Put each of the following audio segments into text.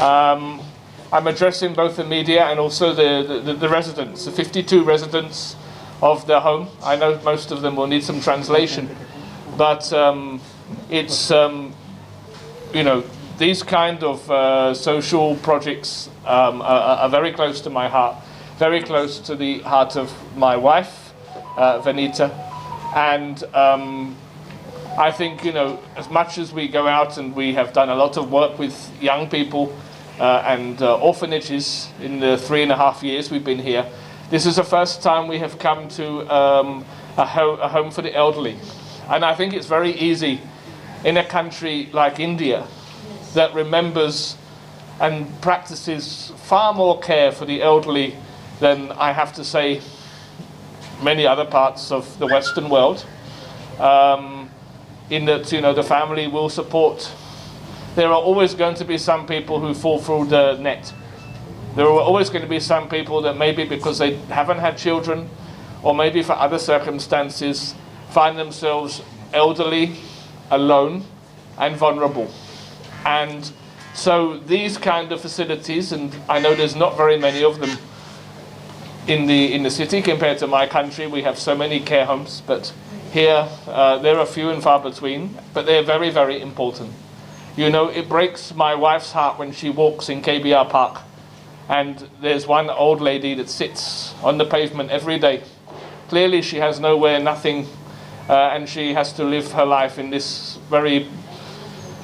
I'm addressing both the media and also the residents, the 52 residents of the home. I know most of them will need some translation, but it's, you know, these kind of social projects are very close to my heart, very close to the heart of my wife, Vanita, and I think, you know, as much as we go out and we have done a lot of work with young people and orphanages in the 3.5 years we've been here, this is the first time we have come to a home for the elderly. And I think it's very easy in a country like India that remembers and practices far more care for the elderly than, I have to say, many other parts of the Western world. In that, you know, the family will support. There are always going to be some people who fall through the net. There are always going to be some people that maybe because they haven't had children, or maybe for other circumstances, find themselves elderly, alone, and vulnerable. And so these kind of facilities, and I know there's not very many of them in the city compared to my country. We have so many care homes, but here there are few and far between, but they're very, very important. You know, it breaks my wife's heart when she walks in KBR Park and there's one old lady that sits on the pavement every day. Clearly she has nowhere, nothing, and she has to live her life in this very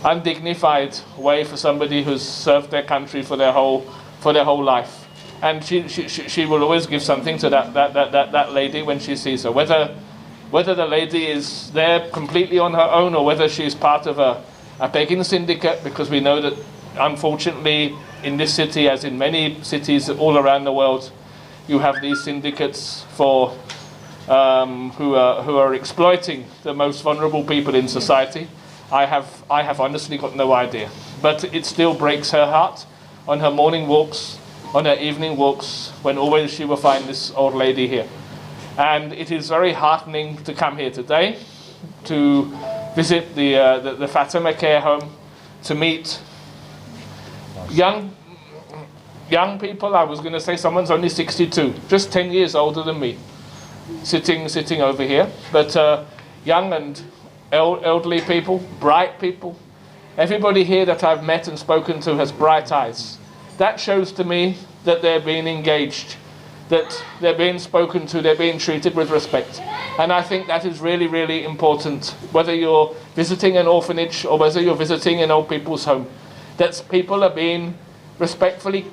undignified way for somebody who's served their country for their whole life. And she will always give something to that lady when she sees her, whether the lady is there completely on her own or whether she's part of a begging syndicate, because we know that unfortunately in this city, as in many cities all around the world, you have these syndicates for who are exploiting the most vulnerable people in society. I have honestly got no idea, but it still breaks her heart on her morning walks, on her evening walks, when always she will find this old lady here. And it is very heartening to come here today, to visit the Fatima care home, to meet young people. I was going to say someone's only 62, just 10 years older than me, sitting over here. But young and elderly people, bright people. Everybody here that I've met and spoken to has bright eyes. That shows to me that they're being engaged, that they're being spoken to, they're being treated with respect. And I think that is really, really important, whether you're visiting an orphanage or whether you're visiting an old people's home, that people are being respectfully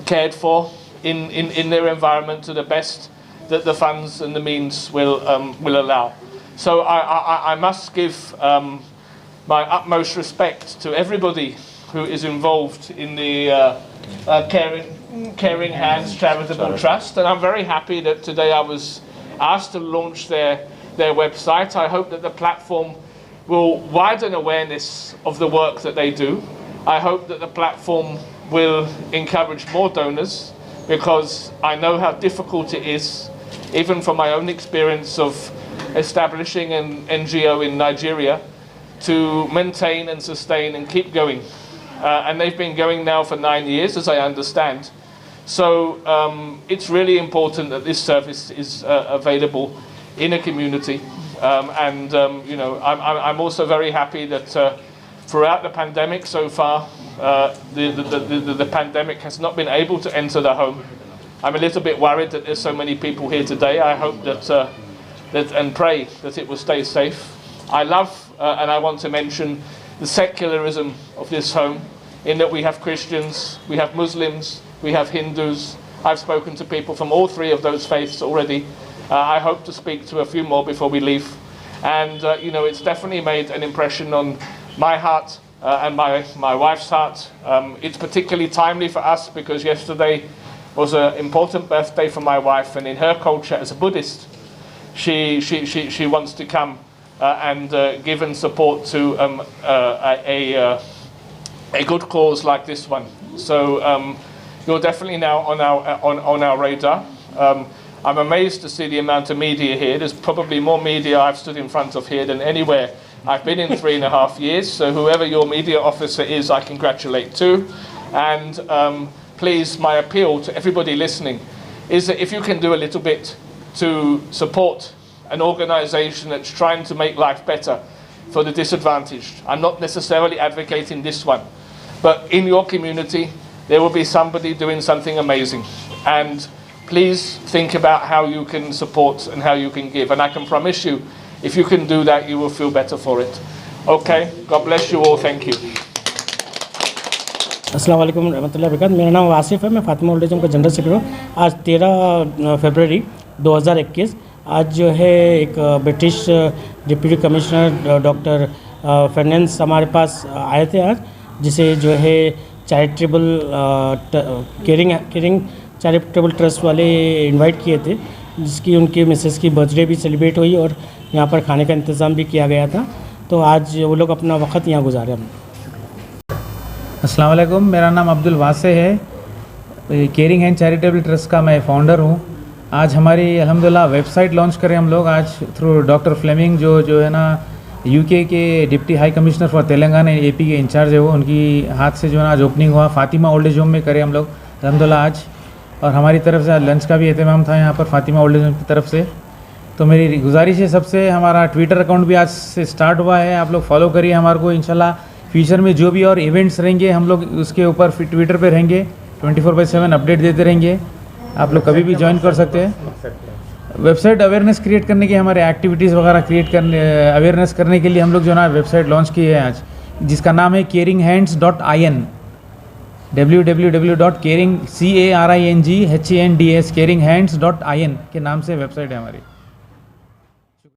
cared for in their environment to the best that the funds and the means will allow. So I must give my utmost respect to everybody who is involved in the Caring Hands Charitable Trust, and I'm very happy that today I was asked to launch their website. I hope that the platform will widen awareness of the work that they do. I hope that the platform will encourage more donors, because I know how difficult it is, even from my own experience of establishing an NGO in Nigeria, to maintain and sustain and keep going. And they've been going now for 9 years, as I understand. So it's really important that this service is available in a community. You know, I'm also very happy that throughout the pandemic so far, the pandemic has not been able to enter the home. I'm a little bit worried that there's so many people here today. I hope that and pray that it will stay safe. I love and I want to mention the secularism of this home, in that we have Christians, we have Muslims, we have Hindus. I've spoken to people from all three of those faiths already. I hope to speak to a few more before we leave. And you know, it's definitely made an impression on my heart and my wife's heart. It's particularly timely for us because yesterday was an important birthday for my wife, and in her culture as a Buddhist, she wants to come and give and support to a good cause like this one. So you're definitely now on our radar. I'm amazed to see the amount of media here. There's probably more media I've stood in front of here than anywhere I've been in 3.5 years, so whoever your media officer is, I congratulate too. And please, my appeal to everybody listening is that if you can do a little bit to support an organisation that's trying to make life better for the disadvantaged. I'm not necessarily advocating this one, but in your community, there will be somebody doing something amazing. And please think about how you can support and how you can give. And I can promise you, if you can do that, you will feel better for it. Okay, God bless you all. Thank you. अस्सलाम वालेकुम रहमतुल्लाहि वबरकातुहू। मेरा नाम वासिफ़ है, मैं Fatima old age home का general secretary हूँ। आज 13 फरवरी 2021 आज जो है एक British deputy commissioner doctor Fernandes हमारे पास आए थे आज, जिसे जो है चैरिटेबल केयरिंग चैरिटेबल ट्रस्ट वाले इनवाइट किए थे, जिसकी उनकी मिसेस की बर्थडे भी सेलिब्रेट हुई और यहाँ पर खाने का इंतज़ाम भी किया गया था। तो आज वो लोग अपना वक्त यहाँ गुजारे हम। अस्सलाम वालेकुम, मेरा नाम अब्दुल वासे है, केयरिंग हैंड चैरिटेबल ट्रस्ट का मैं फ़ाउंडर हूँ। आज हमारी अल्हम्दुलिल्लाह वेबसाइट लॉन्च करें हम लोग आज थ्रू डॉक्टर फ्लेमिंग जो है ना यूके के deputy high commissioner for Telangana AP के इंचार्ज है, वो उनकी हाथ से जो है ना आज ओपनिंग हुआ फातिमा ओल्ड एज होम में करें हम लोग अल्हम्दुलिल्लाह आज। और हमारी तरफ से आज लंच का भी एहतमाम था यहाँ पर फातिमा ओल्ड एज होम की तरफ से। तो मेरी गुजारिश है सबसे, हमारा ट्विटर अकाउंट भी आज से स्टार्ट हुआ है, आप लोग फॉलो करिए हमारे को। इंशाल्लाह फ्यूचर में जो भी और इवेंट्स रहेंगे हम लोग उसके ऊपर ट्विटर पे रहेंगे, 24/7 अपडेट देते रहेंगे, आप लोग कभी भी ज्वाइन कर सकते हैं। वेबसाइट अवेयरनेस क्रिएट करने की हमारे एक्टिविटीज़ वगैरह अवेयरनेस करने के लिए हम लोग जो ना वेबसाइट लॉन्च की है आज, जिसका नाम है caringhands.in www.caringhands caringhands.in के नाम से वेबसाइट है हमारी।